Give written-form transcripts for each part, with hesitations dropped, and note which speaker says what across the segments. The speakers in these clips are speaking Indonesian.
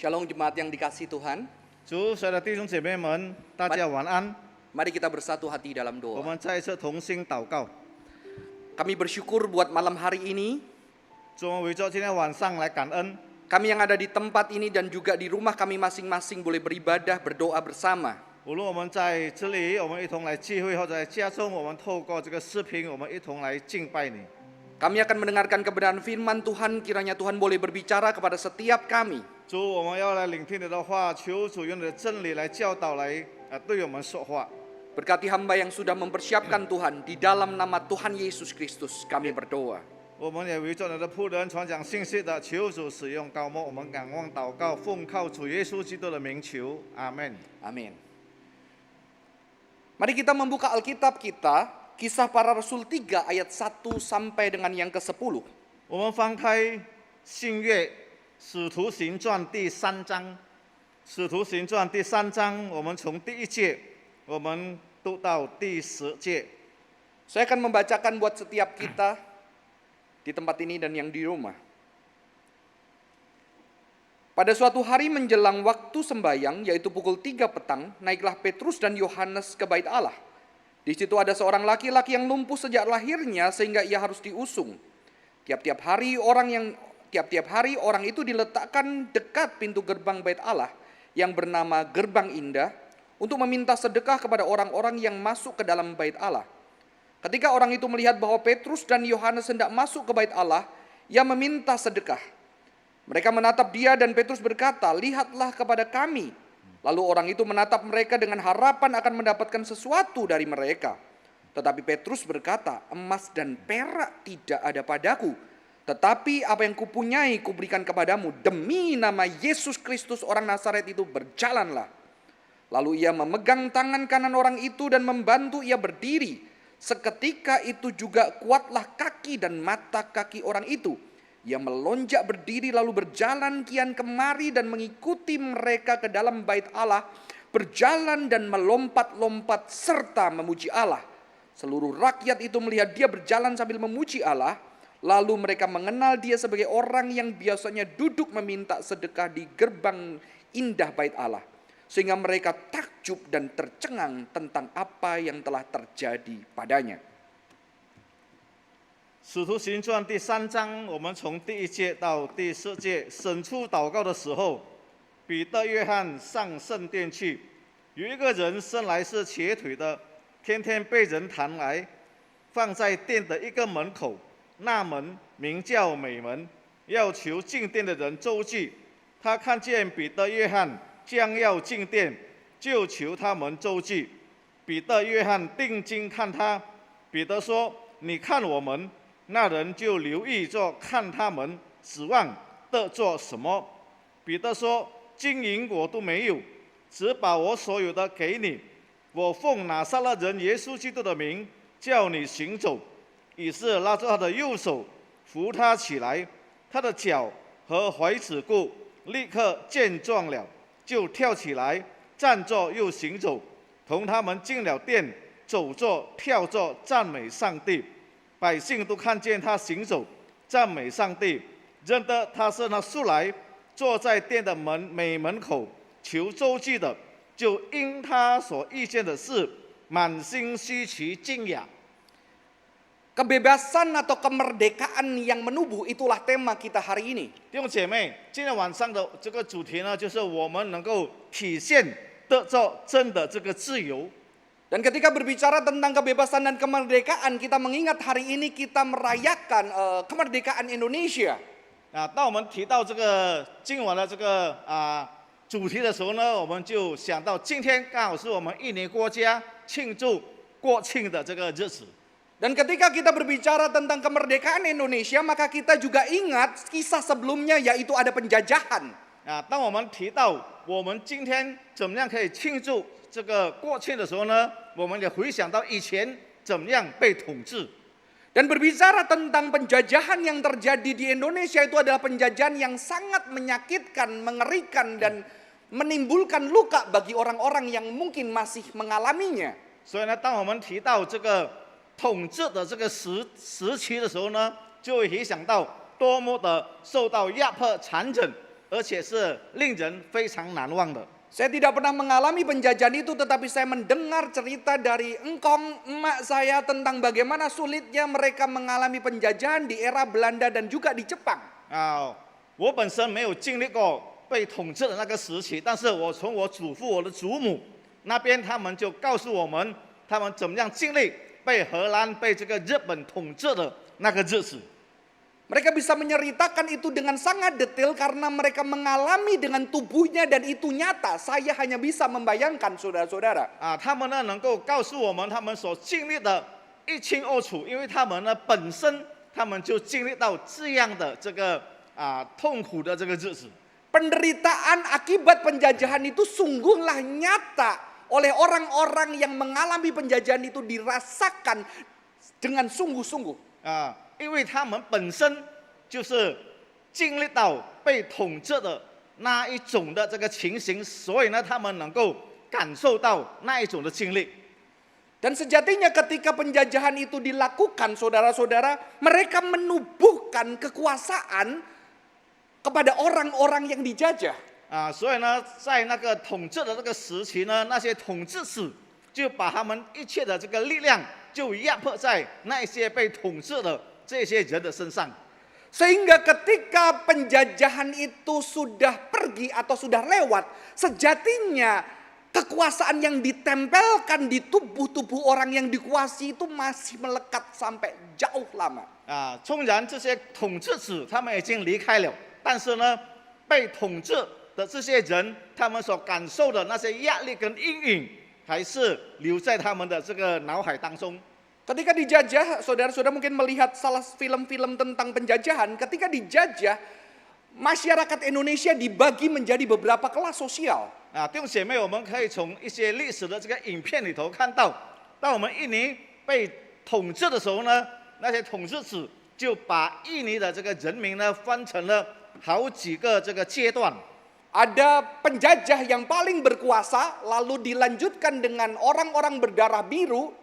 Speaker 1: Shalom jemaat yang dikasihi Tuhan.
Speaker 2: 主，所有的弟兄姐妹们，大家晚安。
Speaker 1: Mari kita bersatu hati dalam
Speaker 2: 我
Speaker 1: doa.
Speaker 2: 们再一次同心祷告。
Speaker 1: Kami bersyukur buat malam hari ini.
Speaker 2: 主，我们围着今天晚上来感恩。
Speaker 1: Kami yang ada di tempat ini dan juga di rumah kami masing-masing boleh beribadah, berdoa bersama.
Speaker 2: 无论我们在这里，我们一同来聚会，或者在家中，我们透过这个视频，我们一同来敬拜你。
Speaker 1: Kami akan mendengarkan kebenaran firman Tuhan, kiranya Tuhan boleh berbicara kepada setiap kami.
Speaker 2: 主，我们要来聆听你的话，求主用你的真理来教导，来对我们说话。
Speaker 1: Berkati hamba yang sudah mempersiapkan Tuhan, di dalam nama Tuhan Yesus Kristus kami berdoa.
Speaker 2: 我们也围着你的仆人传讲信息的，求主使用高莫，我们仰望祷告，奉靠主耶稣基督的名求，阿门。
Speaker 1: Amin. Mari kita membuka Alkitab kita, Kisah Para Rasul 3 ayat 1 sampai dengan yang ke-10.
Speaker 2: 我们翻开新约《使徒行传》第3章，《使徒行传》第3章，我们从第1节，我们读到第10节。
Speaker 1: Saya akan membacakan buat setiap kita di tempat ini dan yang di rumah. Pada suatu hari menjelang waktu sembayang, yaitu pukul 3 petang, naiklah Petrus dan Yohanes ke bait Allah. Di situ ada seorang laki-laki yang lumpuh sejak lahirnya sehingga ia harus diusung. Tiap-tiap hari orang itu diletakkan dekat pintu gerbang bait Allah yang bernama Gerbang Indah untuk meminta sedekah kepada orang-orang yang masuk ke dalam bait Allah. Ketika orang itu melihat bahwa Petrus dan Yohanes hendak masuk ke bait Allah, ia meminta sedekah. Mereka menatap dia dan Petrus berkata, "Lihatlah kepada kami." Lalu orang itu menatap mereka dengan harapan akan mendapatkan sesuatu dari mereka. Tetapi Petrus berkata, "Emas dan perak tidak ada padaku. Tetapi apa yang kupunyai kuberikan kepadamu. Demi nama Yesus Kristus orang Nazaret itu berjalanlah." Lalu ia memegang tangan kanan orang itu dan membantu ia berdiri. Seketika itu juga kuatlah kaki dan mata kaki orang itu. Ia melonjak berdiri lalu berjalan kian kemari dan mengikuti mereka ke dalam bait Allah, berjalan dan melompat-lompat serta memuji Allah. Seluruh rakyat itu melihat dia berjalan sambil memuji Allah, lalu mereka mengenal dia sebagai orang yang biasanya duduk meminta sedekah di gerbang indah bait Allah. Sehingga mereka takjub dan tercengang tentang apa yang telah terjadi padanya.
Speaker 2: 使徒行传第3章，我们从第1节到第10节，审出祷告的时候，彼得、约翰上圣殿去，有一个人生来是瘸腿的，天天被人抬来，放在殿的一个门口，那门名叫美门，要求进殿的人周济。他看见彼得、约翰将要进殿，就求他们周济。彼得、约翰定睛看他，彼得说：“你看我们。” 那人就留意着看他们，指望得做什么。彼得说：“金银我都没有，只把我所有的给你。我奉拿撒勒人耶稣基督的名，叫你行走。”于是拉住他的右手，扶他起来，他的脚和踝子骨立刻健壮了，就跳起来，站着又行走，同他们进了殿，走着跳着赞美上帝。 百姓都看见他行走，赞美上帝，认得他是那素来坐在殿的美门口求周济的，就因他所遇见的事，满心稀奇惊讶。
Speaker 1: Kebebasan atau kemerdekaan yang menubuh itulah tema kita hari ini.
Speaker 2: 弟兄姐妹，今天晚上的这个主题呢，就是我们能够体现得着真的这个自由。
Speaker 1: Dan ketika berbicara tentang kebebasan dan kemerdekaan, kita mengingat hari ini kita merayakan kemerdekaan Indonesia.
Speaker 2: 当我们提到这个今晚的这个主题的时候呢，我们就想到今天刚好是我们印尼国家庆祝国庆的这个日子。
Speaker 1: Dan ketika kita berbicara tentang kemerdekaan Indonesia, maka kita juga ingat kisah sebelumnya yaitu ada penjajahan.
Speaker 2: 当我们提到我们今天怎么样可以庆祝 这个国庆的时候呢，我们也回想到以前怎么样被统治。
Speaker 1: Dan berbicara tentang penjajahan yang terjadi di Indonesia itu adalah penjajahan yang sangat menyakitkan, mengerikan dan menimbulkan luka bagi orang-orang yang mungkin masih mengalaminya.
Speaker 2: 所以呢，当我们提到这个统治的这个时期的时候呢，就会回想到多么的受到压迫、残忍，而且是令人非常难忘的。
Speaker 1: Saya tidak pernah mengalami penjajahan itu, tetapi saya mendengar cerita dari engkong emak saya tentang bagaimana sulitnya mereka mengalami penjajahan di era Belanda dan juga di Jepang.
Speaker 2: 我本身没有经历过被统治的那个时期，但是我从我祖父、我的祖母那边，他们就告诉我们，他们怎么样经历被荷兰、被这个日本统治的那个日子。
Speaker 1: Mereka bisa menceritakan itu dengan sangat detail karena mereka mengalami dengan tubuhnya dan itu nyata. Saya hanya bisa membayangkan saudara-saudara.
Speaker 2: 他们呢能够告诉我们他们所经历的一清二楚，因为他们呢本身他们就经历到这样的这个痛苦的这个日子。
Speaker 1: Penderitaan akibat penjajahan itu sungguhlah nyata oleh orang-orang yang mengalami penjajahan itu dirasakan dengan sungguh-sungguh.
Speaker 2: 因为他们本身就是经历到被统治的那一种的这个情形，所以呢，他们能够感受到那一种的经历。
Speaker 1: Dan sejatinya ketika penjajahan itu dilakukan, saudara-saudara, mereka menubuhkan kekuasaan kepada orang-orang yang dijajah.
Speaker 2: 所以呢，在那个统治的这个时期呢，那些统治者就把他们一切的这个力量就压迫在那些被统治的这些人的身上。
Speaker 1: Sehingga ketika penjajahan itu sudah pergi atau sudah lewat, sejatinya kekuasaan yang ditempelkan di tubuh-tubuh orang yang dikuasai itu masih melekat sampai jauh lama.
Speaker 2: 纵然这些统治者他们已经离开了，但是呢，被统治的这些人，他们所感受的那些压力跟阴影，还是留在他们的这个脑海当中。
Speaker 1: Ketika dijajah, saudara-saudara mungkin melihat salah film-film tentang penjajahan. Ketika dijajah, masyarakat Indonesia dibagi menjadi beberapa kelas sosial.
Speaker 2: 弟兄姐妹，我们可以从一些历史的这个影片里头看到，当我们印尼被统治的时候呢，那些统治者就把印尼的这个人民呢分成了好几个这个阶段。
Speaker 1: Ada penjajah yang paling berkuasa, lalu dilanjutkan dengan orang-orang berdarah biru.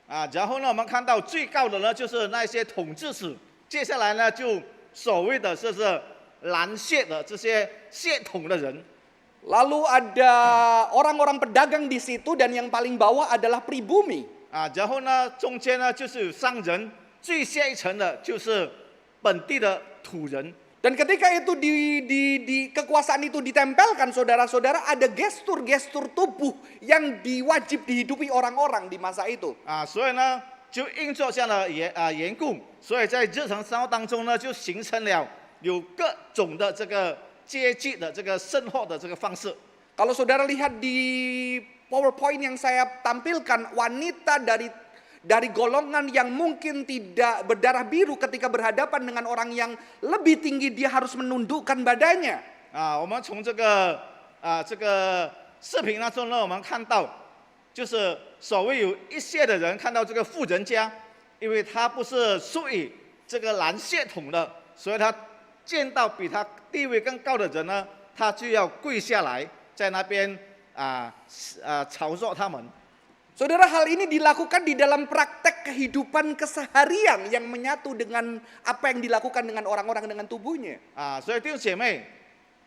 Speaker 2: 然后呢，我们看到最高的呢就是那些统治者，接下来呢就所谓的就是蓝血的这些血统的人。
Speaker 1: Lalu ada orang-orang pedagang di situ dan yang paling bawah adalah pribumi.
Speaker 2: 然后呢，中间呢就是有商人，最下一层的就是本地的土人。
Speaker 1: Dan ketika itu di kekuasaan itu ditempelkan, saudara-saudara, ada gestur-gestur tubuh yang diwajib dihidupi orang-orang di masa itu.
Speaker 2: 所以呢，就因着这样的缘故，所以在日常生活当中呢，就形成了有各种的这个阶级的这个生活的这个方式。
Speaker 1: Kalau saudara lihat di PowerPoint yang saya tampilkan, wanita dari golongan yang mungkin tidak berdarah biru ketika berhadapan dengan orang yang lebih tinggi, dia harus menundukkan badannya.
Speaker 2: 我们从这个视频当中呢，我们看到，就是所谓有一些的人看到这个富人家，因为他不是属于这个蓝血统的，所以他见到比他地位更高的人呢，他就要跪下来，在那边嘲笑他们。
Speaker 1: Saudara, hal ini dilakukan di dalam praktek kehidupan keseharian yang menyatu dengan apa yang dilakukan dengan orang-orang dengan tubuhnya.
Speaker 2: 所以弟兄姐妹，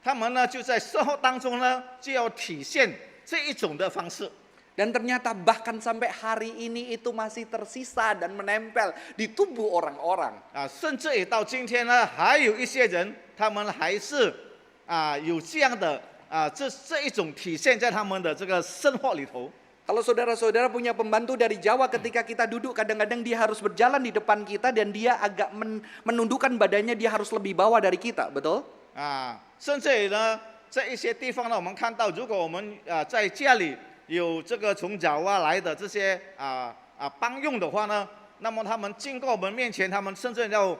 Speaker 2: 他们呢就在生活当中呢就要体现这一种的方式。
Speaker 1: Dan ternyata bahkan sampai hari ini itu masih tersisa dan menempel di tubuh orang-orang.
Speaker 2: 甚至也到今天呢，还有一些人，他们还是有这样的这一种体现在他们的这个生活里头。
Speaker 1: Kalau saudara-saudara punya pembantu dari Jawa, ketika kita duduk kadang-kadang dia harus berjalan di depan kita dan dia agak menundukkan badannya, dia harus lebih bawah dari kita, betul?
Speaker 2: 甚至呢，在一些地方呢，我们看到，如果我们在家里有这个从爪哇来的这些帮佣的话呢，那么他们经过我们面前，他们甚至要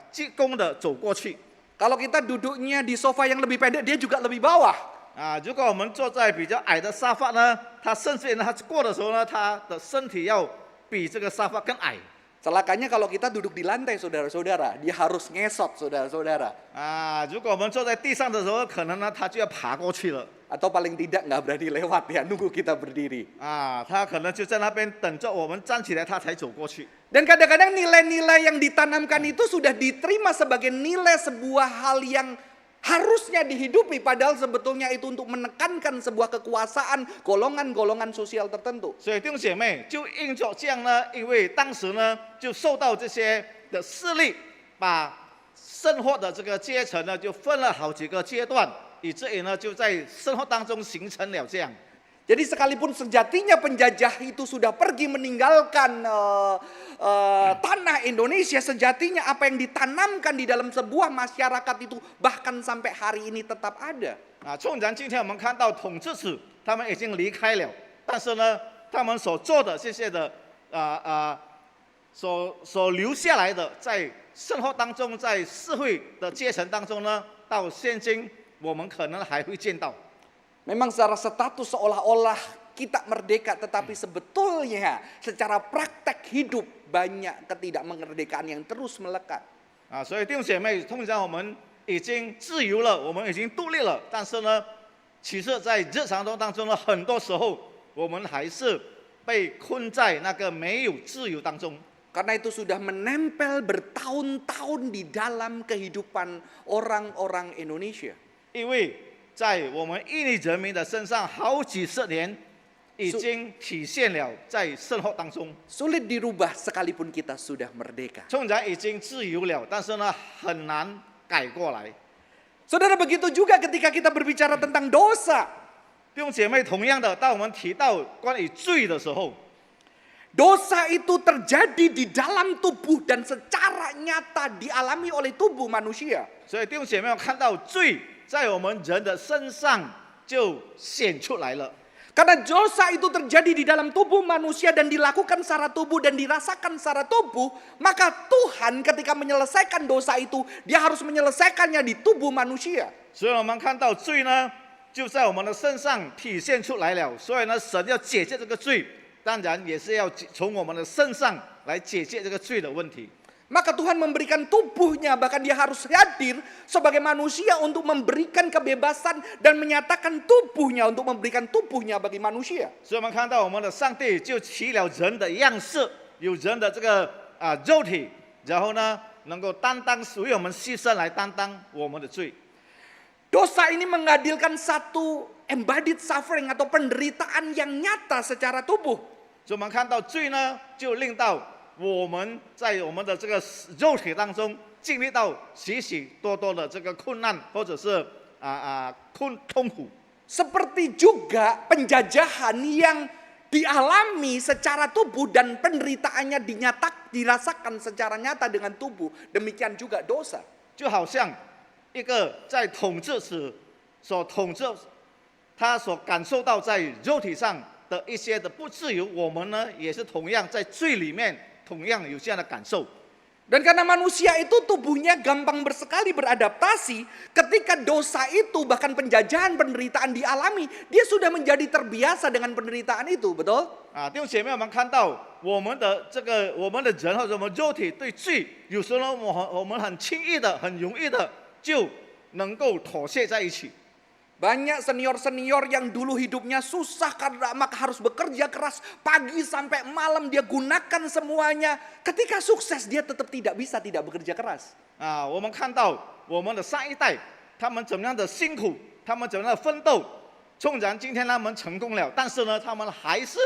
Speaker 2: 鞠躬的走过去。
Speaker 1: Kalau kita duduknya di sofa yang lebih pendek, dia juga lebih bawah.
Speaker 2: 如果我们坐在比较矮的沙发呢，他甚至呢，他过的时候呢，他的身体要比这个沙发更矮。
Speaker 1: Celakanya kalau kita duduk di lantai, saudara-saudara, dia harus ngesot, saudara-saudara.
Speaker 2: 如果我们坐在地上的时候，可能呢，他就要爬过去了。
Speaker 1: Atau paling tidak nggak berani lewat ya, nunggu kita berdiri.
Speaker 2: 他可能就在那边等着我们站起来，他才走过去。
Speaker 1: Dan kadang-kadang nilai-nilai yang ditanamkan itu sudah diterima sebagai nilai sebuah hal yang harusnya dihidupi, padahal sebetulnya itu untuk menekankan sebuah kekuasaan golongan-golongan sosial tertentu.
Speaker 2: 所以弟兄姐妹就因着这样呢，因为当时呢就受到这些的势力，把生活的这个阶层呢就分了好几个阶段，以至于呢就在生活当中形成了这样。
Speaker 1: Jadi sekalipun sejatinya penjajah itu sudah pergi meninggalkan tanah Indonesia, sejatinya apa yang ditanamkan di dalam sebuah masyarakat itu bahkan sampai hari ini tetap ada.
Speaker 2: 纵然今天我们看到统治者他们已经离开了，但是呢，他们所做的这些的所留下来的，在生活当中，在社会的阶层当中呢，到现今我们可能还会见到。
Speaker 1: Memang secara status seolah-olah kita merdeka, tetapi sebetulnya secara praktek hidup banyak ketidakmerdekaan yang terus melekat.
Speaker 2: 所以弟兄姐妹，通常我们已经自由了，我们已经独立了，但是呢，其实在日常当中呢，很多时候我们还是被困在那个没有自由当中。
Speaker 1: Karena itu sudah menempel bertahun-tahun di dalam kehidupan orang-orang Indonesia.
Speaker 2: 因为在我们印尼人民的身上，好几十年已经体现了在生活当中。
Speaker 1: Sulit dirubah sekalipun kita sudah merdeka.
Speaker 2: 纵然已经自由了，但是呢，很难改过来。
Speaker 1: Saudara, begitu juga ketika kita berbicara tentang dosa.
Speaker 2: 弟兄姐妹，同样的，当我们提到关于罪的时候，
Speaker 1: Dosa itu terjadi di dalam tubuh dan secara nyata dialami oleh tubuh manusia.
Speaker 2: 所以弟兄姐妹，我看到罪在我们人的身上就显出来了。
Speaker 1: Karena dosa itu terjadi di dalam tubuh manusia dan dilakukan secara tubuh dan dirasakan secara tubuh, maka Tuhan ketika menyelesaikan dosa itu, dia harus menyelesaikannya di tubuh manusia.
Speaker 2: 所以我们看到罪呢，就在我们的身上体现出来了。所以呢，神要解决这个罪，当然也是要从我们的身上来解决这个罪的问题。
Speaker 1: Maka Tuhan memberikan tubuhnya, bahkan dia harus hadir sebagai manusia untuk memberikan kebebasan dan menyatakan tubuhnya untuk memberikan tubuhnya bagi manusia.
Speaker 2: 所以我们看到我们的上帝就起了人的样式，有人的这个肉体，然后呢，能够担当为我们牺牲来担当我们的罪。
Speaker 1: Dosa ini mengadilkan satu embodied suffering atau penderitaan yang nyata secara tubuh.
Speaker 2: 所以我们看到罪呢，就令到我们在我们的这个肉体当中经历到许许多多的这个困难，或者是痛苦。
Speaker 1: Seperti juga penjajahan yang dialami secara tubuh dan penderitaannya dirasakan secara nyata dengan tubuh. Demikian juga dosa.
Speaker 2: 就好像一个在统治者所统治，他所感受到在肉体上的一些的不自由，我们呢也是同样在罪里面。 同样有这样的感受，
Speaker 1: Dan karena manusia itu tubuhnya gampang sekali beradaptasi, ketika dosa itu bahkan penjajahan penderitaan dialami, dia sudah menjadi terbiasa dengan penderitaan itu, betul?
Speaker 2: 弟兄姐妹，我们看到我们的人或者我们肉体对罪，有时候我们很轻易的、很容易的就能够妥协在一起。
Speaker 1: Banyak senior-senior yang dulu hidupnya susah karena maka harus bekerja keras pagi sampai malam, dia gunakan semuanya. Ketika sukses dia tetap tidak bisa tidak bekerja keras.
Speaker 2: 我们看到我们的上一代，他们怎么样的辛苦，他们怎么样的奋斗，纵然今天他们成功了，但是呢，他们还是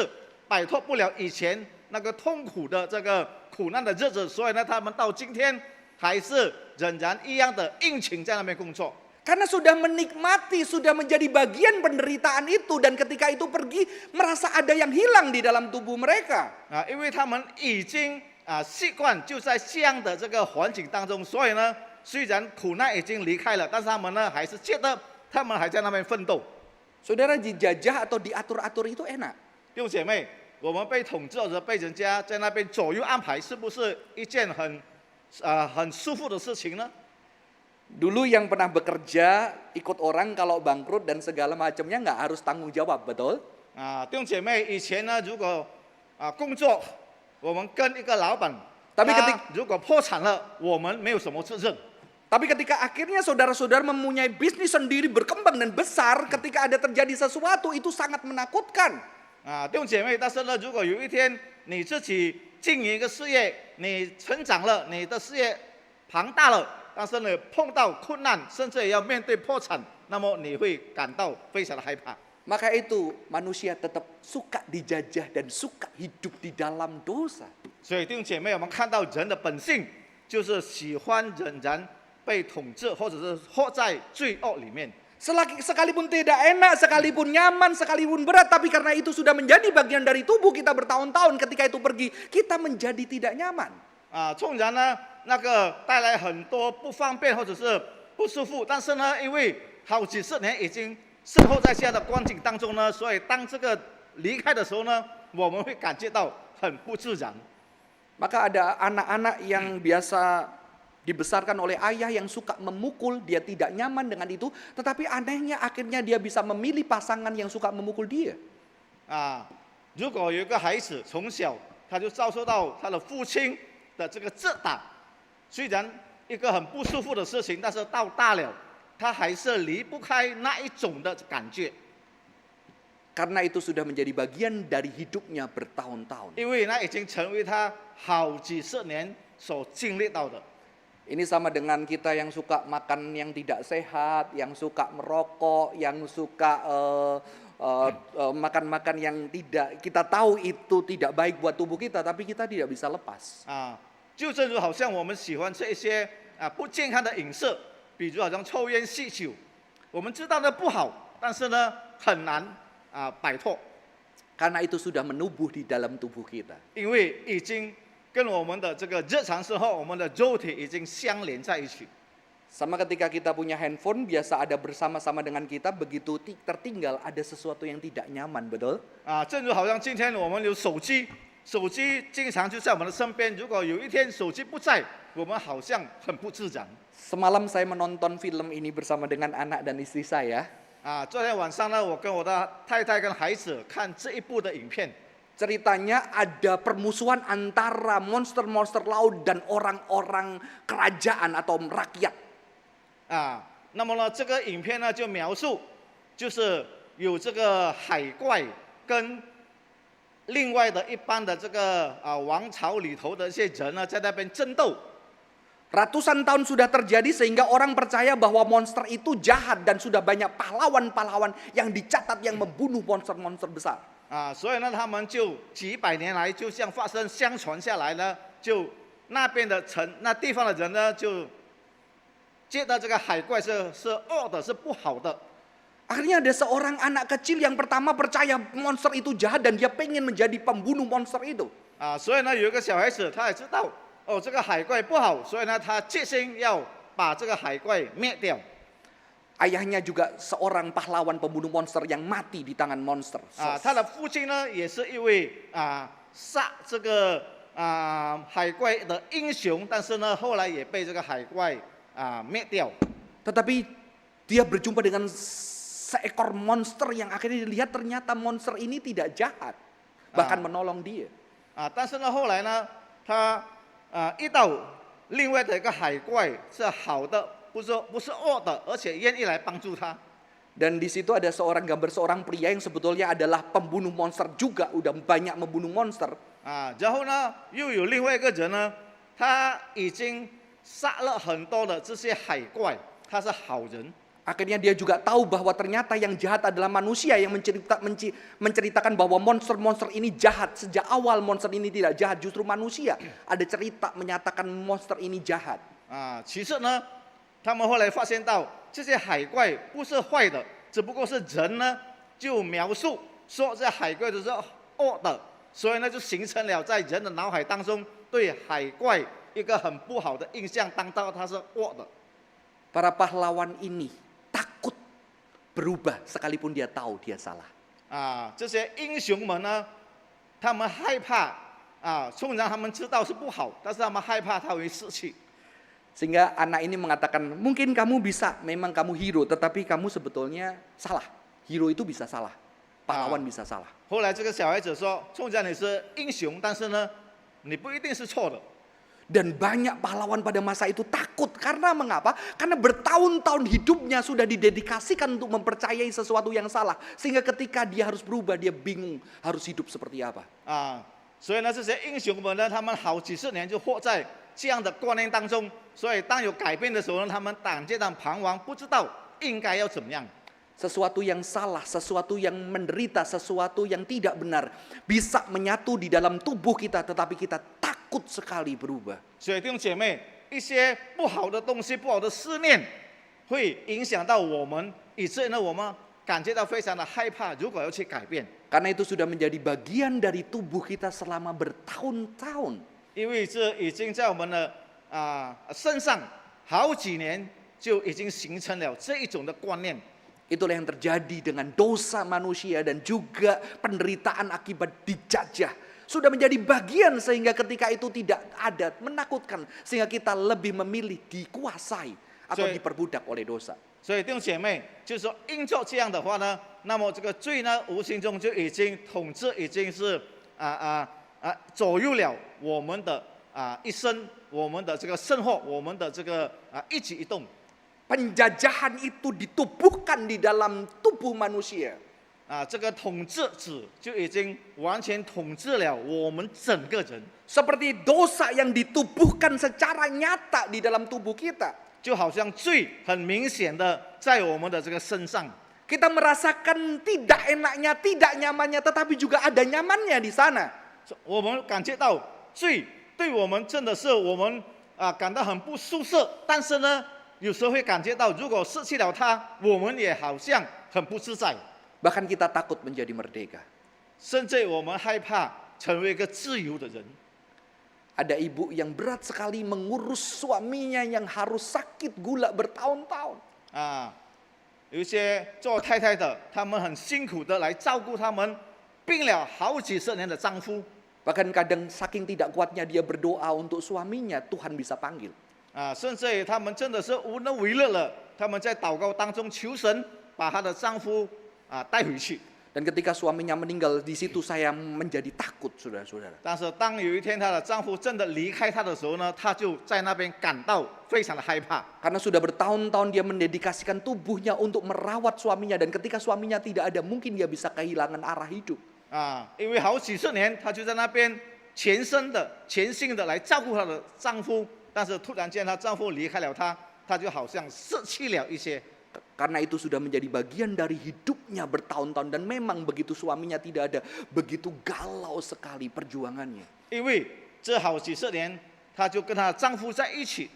Speaker 2: 摆脱不了以前那个痛苦的这个苦难的日子，所以呢，他们到今天还是仍然一样的殷勤在那边工作。
Speaker 1: Karena sudah menikmati, sudah menjadi bagian penderitaan itu. Dan ketika itu pergi, merasa ada yang hilang di dalam tubuh mereka.
Speaker 2: 因为他们已经习惯就在这样的这个环境当中，所以呢，虽然苦难已经离开了，但是他们呢还是觉得他们还在那边奋斗。
Speaker 1: Saudara, dijajah atau diatur-atur itu enak.
Speaker 2: 弟兄姐妹，我们被统治或者被人家在那边左右安排，是不是一件很舒服的事情呢？
Speaker 1: Dulu yang pernah bekerja, ikut orang kalau bangkrut dan segala macamnya nggak harus tanggung jawab, betul?
Speaker 2: 弟兄姐妹，以前呢，如果工作，我们跟一个老板，
Speaker 1: Tapi
Speaker 2: 他如果破产了，我们没有什么责任。
Speaker 1: Tapi ketika akhirnya saudara-saudara mempunyai bisnis sendiri berkembang dan besar, ketika ada terjadi sesuatu itu sangat menakutkan.
Speaker 2: 弟兄姐妹，但是呢，如果有一天你自己经营一个事业，你成长了，你的事业庞大了，但是呢碰到困难，甚至也要面对破产，那么你会感到非常的害怕。
Speaker 1: Maka itu manusia tetap suka dijajah dan suka hidup di dalam dosa.
Speaker 2: 所以弟兄姐妹，我们看到人的本性就是喜欢仍然被统治，或者是活在罪恶里面。
Speaker 1: Sekalipun tidak enak, sekalipun nyaman, sekalipun berat, tapi karena itu sudah menjadi bagian dari tubuh kita bertahun-tahun, ketika itu pergi, kita menjadi tidak nyaman.
Speaker 2: 纵然呢那个带来很多不方便或者是不舒服，但是呢，因为好几十年已经生活在这样的光景当中呢，所以当这个离开的时候呢，我们会感觉到很不自然。
Speaker 1: Maka ada anak-anak yang biasa dibesarkan oleh ayah yang suka memukul, dia tidak nyaman dengan itu, tetapi anehnya akhirnya dia bisa memilih pasangan yang suka memukul dia.
Speaker 2: 如果有一个孩子从小他就遭受到他的父亲的这个责打，虽然一个很不舒服的事情，但是到大了，他还是离不开那一种的感觉。
Speaker 1: Karena itu sudah menjadi bagian dari hidupnya bertahun-tahun.
Speaker 2: 因为那已经成为他好几十年所经历到的。
Speaker 1: Ini sama dengan kita yang suka makan yang tidak sehat, yang suka merokok, yang suka makan-makan yang tidak kita tahu itu tidak baik buat tubuh kita, tapi kita tidak bisa lepas.
Speaker 2: 就正如好像我们喜欢吃一些不健康的饮食，比如好像抽烟、酗酒，我们知道的不好，但是呢很难摆脱。
Speaker 1: Karena itu sudah menubuh di dalam tubuh kita.
Speaker 2: 因为已经跟我们的这个日常生活，我们的肉体已经相连在一起。
Speaker 1: Sama ketika kita punya handphone, biasa ada bersama-sama dengan kita, begitu tertinggal ada sesuatu yang tidak nyaman, betul?
Speaker 2: 正如好像今天我们有手机，手机经常就在我们的身边。如果有一天手机不在，我们好像很不自然。
Speaker 1: Semalam saya menonton film ini bersama dengan anak dan istri saya.
Speaker 2: 昨天晚上呢，我跟我的太太跟孩子看这一部的影片。
Speaker 1: Ceritanya ada permusuhan antara monster-monster laut dan orang-orang kerajaan atau rakyat.
Speaker 2: 那么呢，这个影片呢就描述，就是有这个海怪跟另外的一般的这个王朝里头的一些人呢，在那边争斗。
Speaker 1: Ratusan tahun sudah terjadi sehingga orang percaya bahwa monster itu jahat dan sudah banyak pahlawan-pahlawan yang dicatat yang membunuh monster-monster besar.
Speaker 2: 所以呢，他们就几百年来就这样发生，相传下来呢，就那边的那地方的人呢，就觉得这个海怪是恶的，是不好的。
Speaker 1: Akhirnya ada seorang anak kecil yang pertama percaya monster itu jahat dan dia pengen menjadi pembunuh monster itu.
Speaker 2: 所以呢，有一个小孩子他也知道，这个海怪不好，所以呢，他决心要把这个海怪灭掉。
Speaker 1: Ayahnya juga seorang pahlawan pembunuh monster yang mati di tangan monster.
Speaker 2: 他的父亲呢，也是一位杀这个海怪的英雄，但是呢，后来也被这个海怪灭掉。
Speaker 1: Tetapi dia berjumpa dengan seekor monster yang akhirnya dilihat ternyata monster ini tidak jahat, bahkan menolong dia.
Speaker 2: 但是呢，后来呢，他遇到另外的一个海怪是好的，不是恶的，而且愿意来帮助他。
Speaker 1: Dan di situ ada gambar seorang pria yang sebetulnya adalah pembunuh monster juga, udah banyak membunuh monster.
Speaker 2: 然后呢，又有另外一个人呢，他已经杀了很多的这些海怪，他是好人。
Speaker 1: Akhirnya dia juga tahu bahwa ternyata yang jahat adalah manusia yang menceritakan bahwa monster-monster ini jahat. Sejak awal monster ini tidak jahat, justru manusia. Ada cerita menyatakan monster ini jahat.
Speaker 2: 其实呢，他们后来发现到这些海怪不是坏的，只不过是人呢就描述说这海怪都是恶的，所以呢就形成了在人的脑海当中对海怪一个很不好的印象，当到它是恶的。
Speaker 1: Para pahlawan ini takut berubah sekalipun dia tahu dia salah.
Speaker 2: 这些英雄们呢，他们害怕虽然他们知道是不好，但是他们害怕他会失去。
Speaker 1: Sehingga anak ini mengatakan, mungkin kamu bisa, memang kamu hero, tetapi kamu sebetulnya salah. Hero itu bisa salah, pahlawan bisa salah.
Speaker 2: 后来这个小孩子说，纵然你是英雄，但是呢，你不一定是错的。
Speaker 1: Dan banyak pahlawan pada masa itu takut. Karena mengapa? Karena bertahun-tahun hidupnya sudah didedikasikan untuk mempercayai sesuatu yang salah. Sehingga ketika dia harus berubah, dia bingung harus hidup seperti apa.
Speaker 2: 所以呢，这些英雄们呢，他们好几十年就活在这样的观念当中，所以当有改变的时候呢，他们胆怯当彷徨，不知道应该要怎么样。
Speaker 1: Sesuatu yang salah, sesuatu yang menderita, sesuatu yang tidak benar bisa menyatu di dalam tubuh kita, tetapi kita takut sekali berubah.
Speaker 2: 所以弟兄姐妹，一些不好的东西、不好的思念，会影响到我们，以至于呢，我们感觉到非常的害怕。如果要去改变，
Speaker 1: Karena itu sudah menjadi bagian dari tubuh kita selama bertahun-tahun.
Speaker 2: 因为这已经在我们的身上好几年就已经形成了这一种的观念。
Speaker 1: Itulah yang terjadi dengan dosa manusia dan juga penderitaan akibat dijajah. Sudah menjadi bagian sehingga ketika itu tidak ada, menakutkan. Sehingga kita lebih memilih dikuasai atau diperbudak oleh dosa.
Speaker 2: 所以弟兄姐妹，就是说，因着这样的话呢，那么这个罪呢，无形中就已经统治，已经是左右了我们的一生，我们的这个生活，我们的这个一举一动。
Speaker 1: Penjajahan itu ditubuhkan di dalam tubuh manusia.
Speaker 2: 这个统治者就已经完全统治了我们整个人，
Speaker 1: Seperti dosa yang ditubuhkan secara nyata di dalam tubuh kita.
Speaker 2: 就好像罪很明显的在我们的这个身上。
Speaker 1: Kita merasakan tidak enaknya, tidak nyamannya, tetapi juga ada nyamannya di sana.
Speaker 2: 我们感觉到罪对我们真的是我们感到很不舒适，但是呢，有时候会感觉到如果失去了它，我们也好像很不自在，
Speaker 1: Bahkan kita takut menjadi merdeka.
Speaker 2: 甚至我们害怕成为一个自由的人。
Speaker 1: Ada ibu yang berat sekali mengurus suaminya yang harus sakit gula bertahun-tahun.
Speaker 2: 有一些做太太的，他们很辛苦的来照顾他们病了好几十年的丈夫。
Speaker 1: Bahkan kadang saking tidak kuatnya dia berdoa untuk suaminya, Tuhan bisa panggil.
Speaker 2: 甚至于他们真的是无能为力了，他们在祷告当中求神把她的丈夫带回去。
Speaker 1: Dan ketika suaminya meninggal, di situ saya menjadi takut, saudara-saudara.
Speaker 2: 但是当有一天她的丈夫真的离开她的时候呢，她就在那边感到非常的害怕。
Speaker 1: Karena sudah bertahun-tahun dia mendedikasikan tubuhnya untuk merawat suaminya. Dan ketika suaminya tidak ada, mungkin dia bisa kehilangan arah hidup.
Speaker 2: 因为好几十年，她就在那边全心的来照顾她的丈夫，但是突然间她丈夫离开了她，她就好像失去了一些。
Speaker 1: Karena itu sudah menjadi bagian dari hidupnya bertahun-tahun. Dan memang begitu suaminya tidak ada, begitu galau sekali perjuangannya.
Speaker 2: 因为这好几十年，她就跟她的丈夫在一起，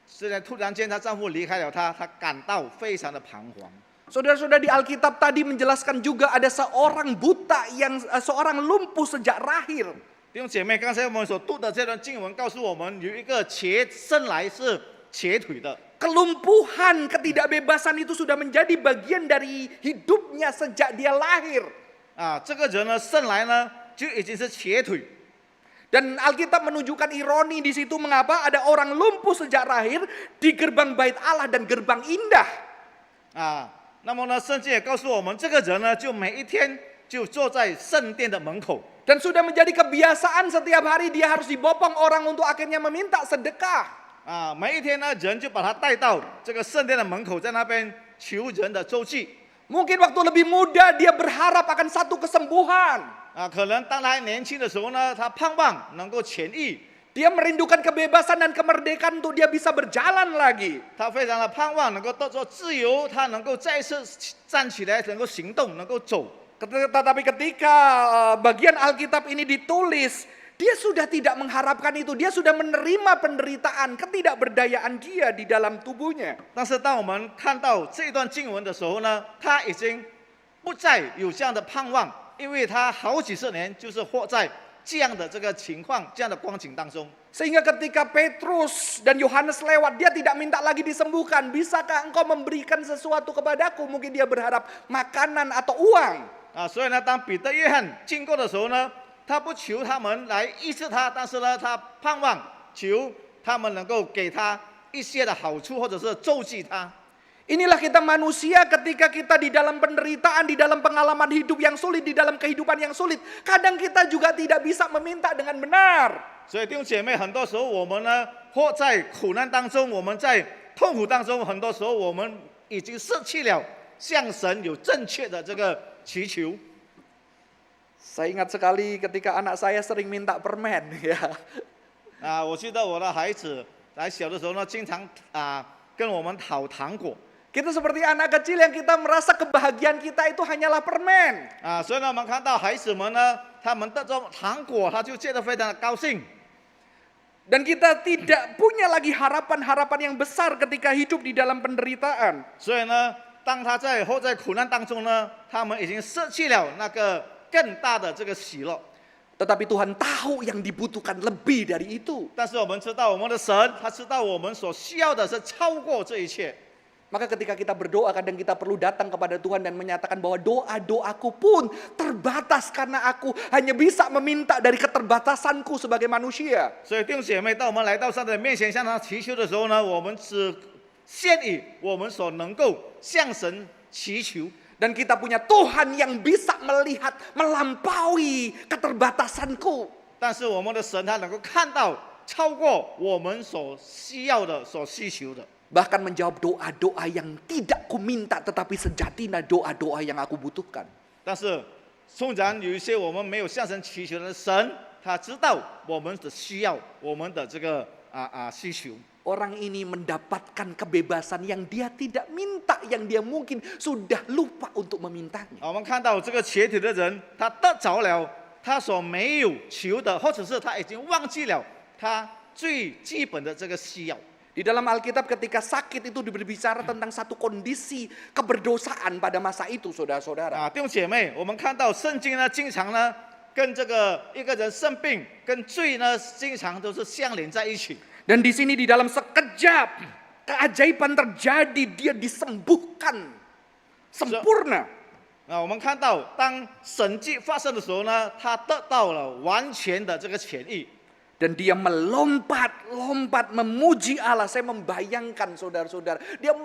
Speaker 2: 现在突然间她丈夫离开了她，她感到非常的彷徨。
Speaker 1: Saudara-saudara, di Alkitab tadi menjelaskan juga ada seorang buta yang seorang lumpuh sejak lahir.
Speaker 2: 弟兄姐妹，刚才我们所读的这段经文告诉我们，有一个生来是瘸腿的。
Speaker 1: Kelumpuhan, ketidakbebasan itu sudah menjadi bagian dari hidupnya sejak dia lahir.
Speaker 2: 这个人呢，生来呢就已经是瘸腿。
Speaker 1: Dan Alkitab menunjukkan ironi di situ mengapa ada orang lumpuh sejak lahir di gerbang Bait Allah dan gerbang indah.
Speaker 2: 那么呢，圣经也告诉我们，这个人呢，就每一天就坐在圣殿的门口。
Speaker 1: Dan sudah menjadi kebiasaan setiap hari dia harus dibopong orang untuk akhirnya meminta sedekah.
Speaker 2: 每一天呢，人就把他带到这个圣殿的门口，在那边求人的周济。
Speaker 1: Mungkin waktu lebih muda dia berharap akan satu kesembuhan.
Speaker 2: 可能当他还年轻的时候呢，他盼望能够痊愈。
Speaker 1: Dia merindukan kebebasan dan kemerdekaan untuk dia bisa berjalan lagi.
Speaker 2: 他非常的盼望能够得到自由，他能够再次站起来，能够行动，能够走。
Speaker 1: Tetapi ketika bagian Alkitab ini ditulis, dia sudah tidak mengharapkan itu. Dia sudah menerima penderitaan, ketidakberdayaan dia di dalam tubuhnya.
Speaker 2: 但是当我们看到这段经文的时候呢，他已经不再有这样的盼望，因为他好几十年就是活在这样的这个情况、这样的光景当中。
Speaker 1: Sehingga ketika Petrus dan Yohanes lewat, dia tidak minta lagi disembuhkan. Bisakah engkau memberikan sesuatu kepadaku? Mungkin dia berharap makanan atau uang.
Speaker 2: 所以呢，当彼得、约翰经过的时候呢，他不求他们来医治他，但是呢，他盼望求他们能够给他一些的好处，或者是救济他。
Speaker 1: Inilah kita manusia ketika kita di dalam penderitaan, di dalam pengalaman hidup yang sulit, di dalam kehidupan yang sulit. Kadang kita juga tidak bisa meminta dengan benar.
Speaker 2: 所以弟兄姐妹，很多时候我们呢，活在苦难当中，我们在痛苦当中，很多时候我们已经失去了向神有正确的这个祈求。
Speaker 1: Saya ingat sekali ketika anak saya sering minta permen, ya.
Speaker 2: 我记得我的孩子在小的时候呢，经常跟我们讨糖果
Speaker 1: Kita seperti anak kecil yang kita merasa kebahagiaan kita itu hanyalah permen.
Speaker 2: 所以呢，我们看到孩子们呢，他们得到糖果，他就觉得非常的高兴。
Speaker 1: Dan kita tidak punya lagi harapan-harapan yang besar ketika hidup di dalam penderitaan.
Speaker 2: 所以呢，当他在苦难当中呢，他们已经失去了那个更大的这个喜乐。
Speaker 1: Tetapi Tuhan tahu yang dibutuhkan lebih dari itu.
Speaker 2: 但是我们知道，我们的神他知道我们所需要的是超过这一切。
Speaker 1: Maka ketika kita berdoa kadang kita perlu datang kepada Tuhan dan menyatakan bahwa doa-doaku pun terbatas karena aku hanya bisa meminta dari keterbatasanku sebagai manusia.
Speaker 2: 所以弟兄姐妹，当我们来到上帝的面前向他祈求的时候呢，我们只限于我们所能够向神祈求。
Speaker 1: Dan kita punya Tuhan yang bisa melihat melampaui keterbatasanku.
Speaker 2: 但是我们的神他能够看到超过我们所需要的、所需求的。
Speaker 1: Bahkan menjawab doa-doa yang tidak kuminta tetapi sejatinya doa-doa yang aku butuhkan.
Speaker 2: 但是，纵然有一些我们没有向神祈求的神，他知道我们的需要，我们的这个需求。
Speaker 1: Orang ini mendapatkan kebebasan yang dia tidak minta, yang dia mungkin sudah lupa untuk memintanya.
Speaker 2: 我们看到这个瘸腿的人，他得着了他所没有求的，或者是他已经忘记了他最基本的这个需要。
Speaker 1: Di dalam Alkitab ketika sakit itu berbicara tentang satu kondisi keberdosaan pada masa itu, saudara-saudara.
Speaker 2: 弟兄姐妹，我们看到圣经呢，经常呢跟这个一个人生病跟罪呢，经常都是相连在一起。
Speaker 1: Dan di sini di dalam sekejap keajaiban terjadi, dia disembuhkan sempurna.
Speaker 2: 我们看到当神迹发生的时候呢，他得到了完全的这个痊愈。
Speaker 1: Dan dia melompat memuji Allah. Saya membayangkan saudara-saudara. Dia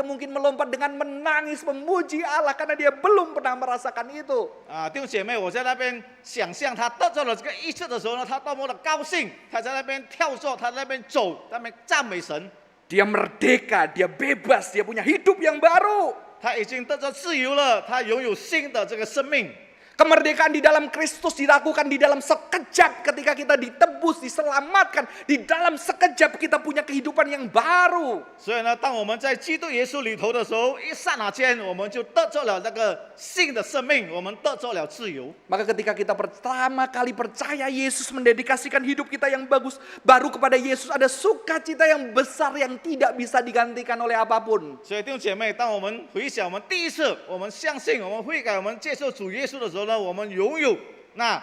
Speaker 1: mungkin melompat dengan menangis memuji Allah karena dia belum pernah merasakan itu.
Speaker 2: 弟兄姐妹，我在那边想象他得到了这个医治的时候呢，他多么的高兴，他在那边跳作，他在那边走，在那边赞美神。
Speaker 1: Dia merdeka, dia bebas, dia punya hidup yang baru.
Speaker 2: 他已经得到自由了，他拥有新的这个生命。
Speaker 1: Kemerdekaan di dalam Kristus dilakukan di dalam sekejap ketika kita ditebus, diselamatkan. Di dalam sekejap kita punya kehidupan yang baru.
Speaker 2: 所以呢，当我们在基督耶稣里头的时候，一刹那间我们就得着了那个新的生命，我们得着了自由。
Speaker 1: Maka ketika kita pertama kali percaya Yesus mendedikasikan hidup kita yang baru kepada Yesus, ada sukacita yang besar yang tidak bisa digantikan oleh apapun.
Speaker 2: 所以弟兄姐妹，当我们回想我们第一次我们相信、我们悔改、我们接受主耶稣的时候呢，我们拥有那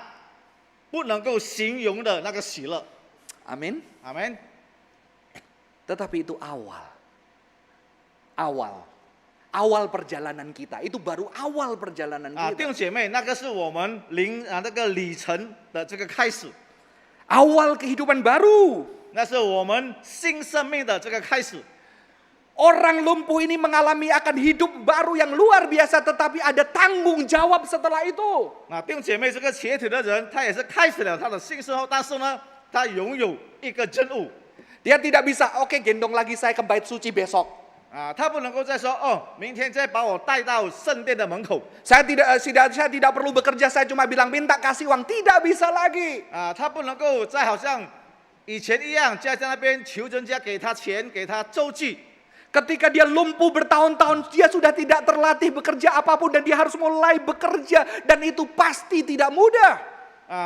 Speaker 2: 不能够形容的那个喜乐。
Speaker 1: Amin.
Speaker 2: 阿门。
Speaker 1: Tetapi itu awal perjalanan kita. Itu baru awal perjalanan
Speaker 2: 弟
Speaker 1: kita.
Speaker 2: 兄姐妹，那个是我们那个里程的这个开始，
Speaker 1: Awal kehidupan baru.
Speaker 2: 那是我们新生命的这个开始。
Speaker 1: Orang lumpuh ini mengalami akan hidup baru yang luar biasa, tetapi ada tanggung jawab setelah itu.
Speaker 2: 弟兄姐妹，这个瘸腿的人，他也是开始了他的新生活，但是呢，他拥有一个任务。
Speaker 1: Dia tidak bisa, oke gendong lagi saya ke bait suci besok.
Speaker 2: 他不能够再说明天再把我带到圣殿的门口。
Speaker 1: Saya tidak perlu bekerja, saya cuma bilang minta kasih uang. Tidak bisa lagi.
Speaker 2: 他不能够再好像以前一样，在那边求人家给他钱，给他周济。
Speaker 1: Ketika dia lumpuh bertahun-tahun, dia sudah tidak terlatih bekerja apapun dan dia harus mulai bekerja dan itu pasti tidak mudah.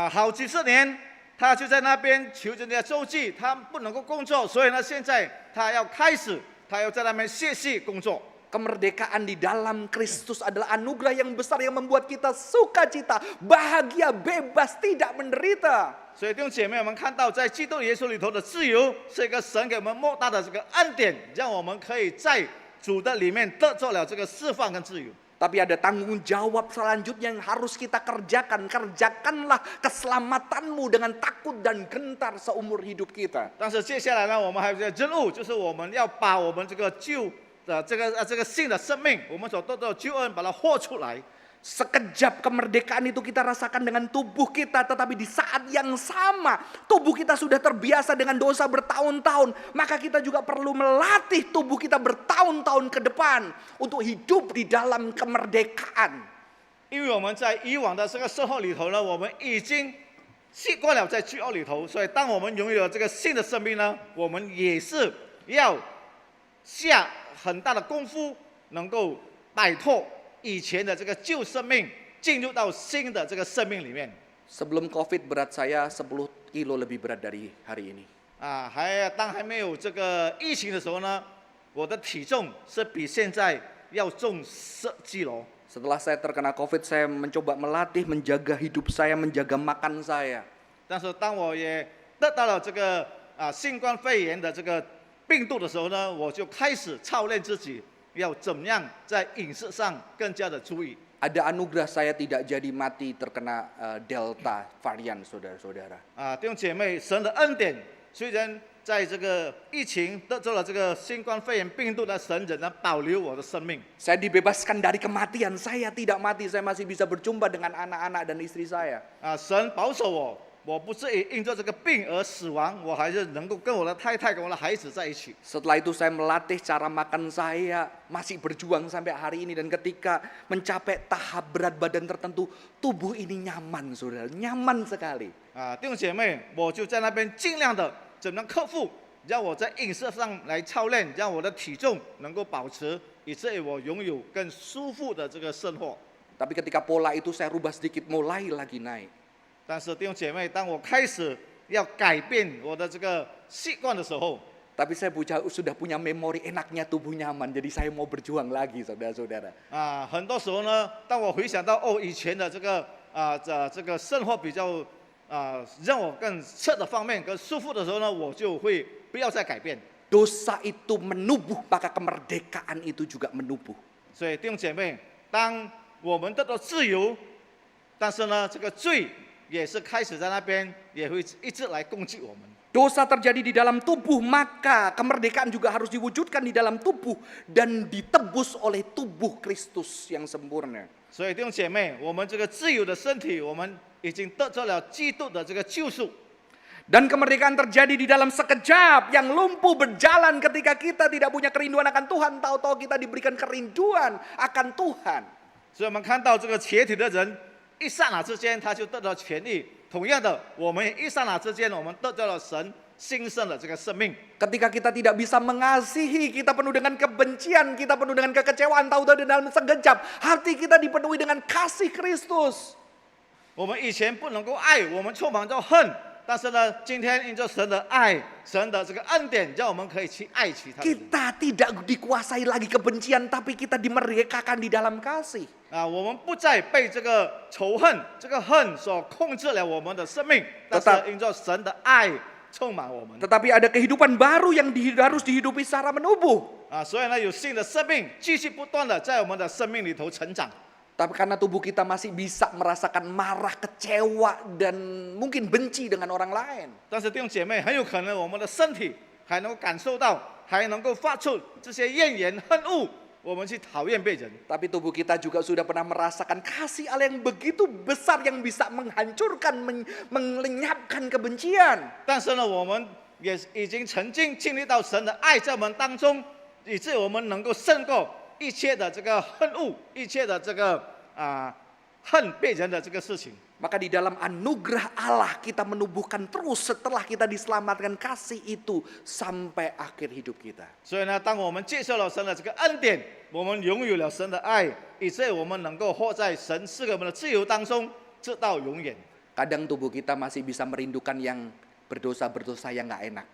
Speaker 2: 好几十年，他就在那边求人家周济，他不能够工作，所以呢，现在他要开始，他要在那边学习工作。
Speaker 1: Kemerdekaan di dalam Kristus adalah anugerah yang besar yang membuat kita sukacita, bahagia, bebas, tidak menderita.
Speaker 2: 所以弟兄姐妹，我们看到在基督耶稣里头的自由，是一个神给我们莫大的这个恩典，让我们可以在主的里面得着了这个释放跟自由。
Speaker 1: Tapi ada tanggung jawab selanjutnya yang harus kita kerjakan. Kerjakanlah keselamatanmu dengan takut dan gentar seumur hidup kita.
Speaker 2: 但是接下来呢，我们还有一个任务，就是我们要把我们这个这个新的生命，我们所得到的救恩，把它活出来。
Speaker 1: Sekejap kemerdekaan itu kita rasakan dengan tubuh kita, tetapi di saat yang sama tubuh kita sudah terbiasa dengan dosa bertahun-tahun, maka kita juga perlu melatih tubuh kita bertahun-tahun ke depan untuk hidup di dalam kemerdekaan.
Speaker 2: 因为我们在以往的这个生活里头呢，我们已经习惯了在罪恶里头，所以当我们拥有了这个新的生命呢，我们也是要下很大的功夫，能够摆脱以前的这个旧生命，进入到新的这个生命里面。
Speaker 1: Sebelum COVID berat saya 10 kilo lebih berat dari hari ini.
Speaker 2: 当还没有这个疫情的时候呢，我的体重是比现在要重10 kilo。
Speaker 1: Setelah saya terkena COVID, saya mencoba melatih, menjaga hidup saya, menjaga makan saya.
Speaker 2: 但是当我也得到了这个新冠肺炎的这个病毒的时候呢，我就开始操练自己要怎么样在饮食上更加的注意。
Speaker 1: Ada anugerah saya tidak jadi mati terkena Delta varian, saudara-saudara.
Speaker 2: 弟兄姐妹，神的恩典，虽然在这个疫情得着了这个新冠肺炎病毒的神仍然保留我的生命。
Speaker 1: Saya dibebaskan dari kematian, saya tidak mati, saya masih bisa berjumpa dengan anak-anak dan istri saya.
Speaker 2: 神保守我，我不至于因着这个病而死亡，我还是能够跟我的太太、跟我的孩子在一起。
Speaker 1: Setelah itu saya melatih cara makan saya, masih berjuang sampai hari ini. Dan ketika mencapai tahap berat badan tertentu, tubuh ini nyaman, saudara, nyaman sekali.
Speaker 2: 弟兄姐妹，我就在那边尽量的怎么克服，让我在饮食上来操练，让我的体重能够保持，以至于我拥有更舒服的这个生活。
Speaker 1: Tapi ketika pola itu saya rubah sedikit, mulai lagi naik.
Speaker 2: 但是弟兄姐妹，当我开始要改变我的这个习惯的时候，
Speaker 1: Tapi saya sudah punya memori enaknya tubuh nyaman, jadi saya mau berjuang lagi, saudara-saudara.
Speaker 2: 很多时候呢，当我回想到以前的这个生活比较让我更侧的方面更舒服的时候呢，我就会不要再改变。
Speaker 1: Dosa itu menubuh, maka kemerdekaan itu juga menubuh.
Speaker 2: 所以弟兄姐妹，当我们得到自由，但是呢，这个罪也是开始在那边，也会一直来攻击我们。
Speaker 1: Dosa terjadi di dalam tubuh, maka kemerdekaan juga harus diwujudkan di dalam tubuh dan ditebus oleh tubuh Kristus yang sempurna.
Speaker 2: 所以弟兄姐妹，我们这个自由的身体，我们已经得着了基督的这个救赎。
Speaker 1: Dan kemerdekaan terjadi di dalam sekejap, yang lumpuh berjalan ketika kita tidak punya kerinduan akan Tuhan, tahu-tahu kita diberikan kerinduan akan Tuhan.
Speaker 2: 所以我们看到这个瘸腿的人，一刹那之间他就得到痊愈。同样的，我们一刹那之间，我们得到了神新生的这个生命。
Speaker 1: Ketika kita tidak bisa mengasihi, kita penuh dengan kebencian, kita penuh dengan kekecewaan, tahu-tahu di dalam sekejap hati kita dipenuhi dengan kasih Kristus.
Speaker 2: 我们以前不能够爱，我们充满着恨。 但是呢，今天因着神的爱，神的这个恩典，让我们可以去爱其他人。
Speaker 1: Kita tidak dikuasai lagi kebencian, tapi kita dimerdekakan di dalam kasih.
Speaker 2: 我们不再被这个仇恨、这个恨所控制了我们的生命，但是因着神的爱充满我们。
Speaker 1: Tetapi ada kehidupan baru yang harus dihidupi secara menubuh.
Speaker 2: 所以呢，有新的生命继续不断的在我们的生命里头成长。
Speaker 1: Tapi karena tubuh kita masih bisa merasakan marah, kecewa, dan mungkin benci dengan orang lain.
Speaker 2: 但是弟兄姐妹，很有可能我们的身体还能够感受到，还能够发出这些怨言、恨恶，我们去讨厌别人。
Speaker 1: Tapi tubuh kita juga sudah pernah merasakan kasih Allah yang begitu besar yang bisa menghancurkan, melenyapkan kebencian.
Speaker 2: 但是呢，我们也已经曾经经历到神的爱在我们当中，以致我们能够胜过一切的这个恨恶，一切的这个恨别人的这个事情。
Speaker 1: Maka di dalam anugerah Allah kita menubuhkan terus setelah kita diselamatkan kasih itu sampai akhir hidup kita.
Speaker 2: 所以呢，当我们接受了神的这个恩典，我们拥有了神的爱，以致我们能够活在神赐给我们的自由当中，直到永远。
Speaker 1: Kadang tubuh kita masih bisa merindukan yang berdosa-berdosa yang nggak enak.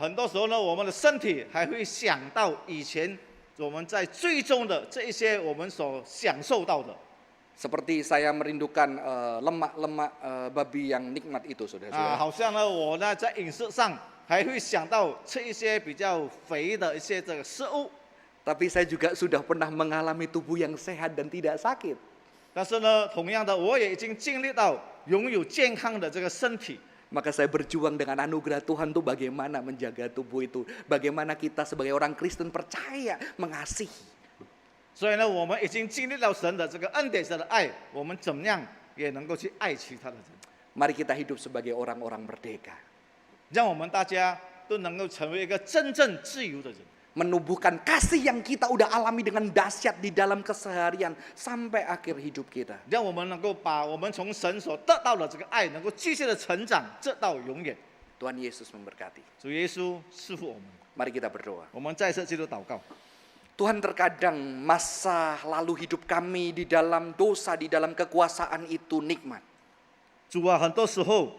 Speaker 2: 很多时候呢，我们的身体还会想到以前我们在最终的这一些我们所享受到的。
Speaker 1: Seperti saya merindukan lemak-lemak babi yang nikmat itu, saudara-saudara.
Speaker 2: 好像呢，我呢在饮食上还会想到吃一些比较肥的一些这个食物。
Speaker 1: Tapi saya juga sudah pernah mengalami tubuh yang sehat dan tidak sakit.
Speaker 2: 但是呢，同样的，我也已经经历到拥有健康的这个身体。
Speaker 1: Maka saya berjuang dengan anugerah Tuhan tuh bagaimana menjaga tubuh itu. Bagaimana kita sebagai orang Kristen percaya mengasihi.
Speaker 2: 所以呢，我们已经经历到神的这个恩典、神的爱，我们怎么样也能够去爱其他的人。
Speaker 1: Mari kita hidup sebagai orang-orang merdeka.
Speaker 2: 让我们大家都能够成为一个真正自由的人。
Speaker 1: Menumbuhkan kasih yang kita udah alami dengan dahsyat di dalam keseharian sampai akhir hidup kita.
Speaker 2: 让我们能够把我们从神所得到的这个爱，能够继续的成长，直到永远。
Speaker 1: Tuhan Yesus memberkati.
Speaker 2: 主耶稣赐福我们，
Speaker 1: Mari kita berdoa.
Speaker 2: 我们再次基督祷告。
Speaker 1: Tuhan, terkadang masa lalu hidup kami di dalam dosa, di dalam kekuasaan itu nikmat.
Speaker 2: 主啊，很多时候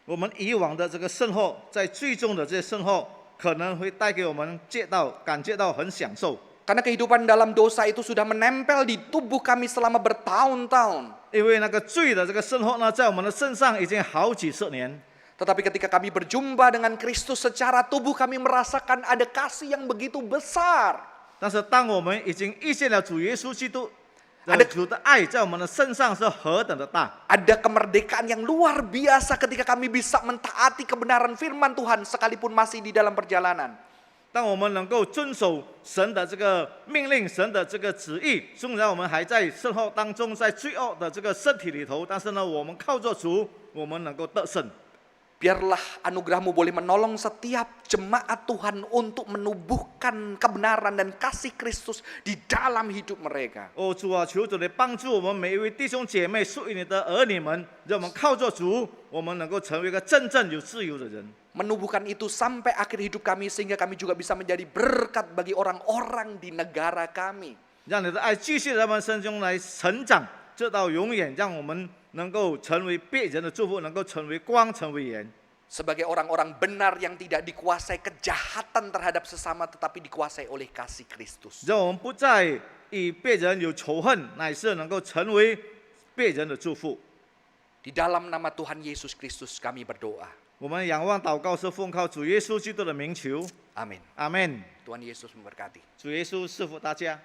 Speaker 2: 我们以往的这个生活，在最终的这些生活，可能会带给我们感觉到很享受，
Speaker 1: Karena kehidupan dalam dosa itu sudah menempel di tubuh kami selama bertahun-tahun.
Speaker 2: 因为那个罪的这个生活呢，在我们的身上已经好几十年。
Speaker 1: Tetapi ketika kami berjumpa dengan Kristus secara tubuh, kami merasakan ada kasih yang begitu besar.
Speaker 2: 但是当我们已经遇见了主耶稣基督，主的爱在我们的身上是何等的大！
Speaker 1: Ada kemerdekaan yang luar biasa ketika kami bisa mentaati kebenaran firman Tuhan sekalipun masih di dalam perjalanan.
Speaker 2: 当我们能够遵守神的这个命令、神的这个旨意，虽然我们还在生活当中，在罪恶的这个身体里头，但是呢，我们靠着主，我们能够得胜。
Speaker 1: Biarlah anugerah-Mu boleh menolong setiap jemaat Tuhan untuk menumbuhkan kebenaran dan kasih Kristus di dalam hidup mereka.
Speaker 2: 哦，主啊，求主来帮助我们每一位弟兄姐妹、属于你的儿女们，让我们靠着主，我们能够成为一个真正有自由的人。
Speaker 1: Menumbuhkan itu sampai akhir hidup kami sehingga kami juga bisa menjadi berkat bagi orang-orang di negara kami.
Speaker 2: 让你的爱继续在我们身中来成长，直到永远，让我们能够成为别人的祝福，能够成为光，成为盐。
Speaker 1: Sebagai orang-orang benar yang tidak dikuasai kejahatan terhadap sesama tetapi dikuasai oleh kasih Kristus.
Speaker 2: 让我们不再与别人有仇恨，乃是能够成为别人的祝福。
Speaker 1: Di dalam nama Tuhan Yesus Kristus kami berdoa.
Speaker 2: 我们仰望祷告是奉靠主耶稣基督的名求，
Speaker 1: Amin.
Speaker 2: 阿门。
Speaker 1: Tuhan Yesus memberkati.
Speaker 2: 主耶稣赐福大家。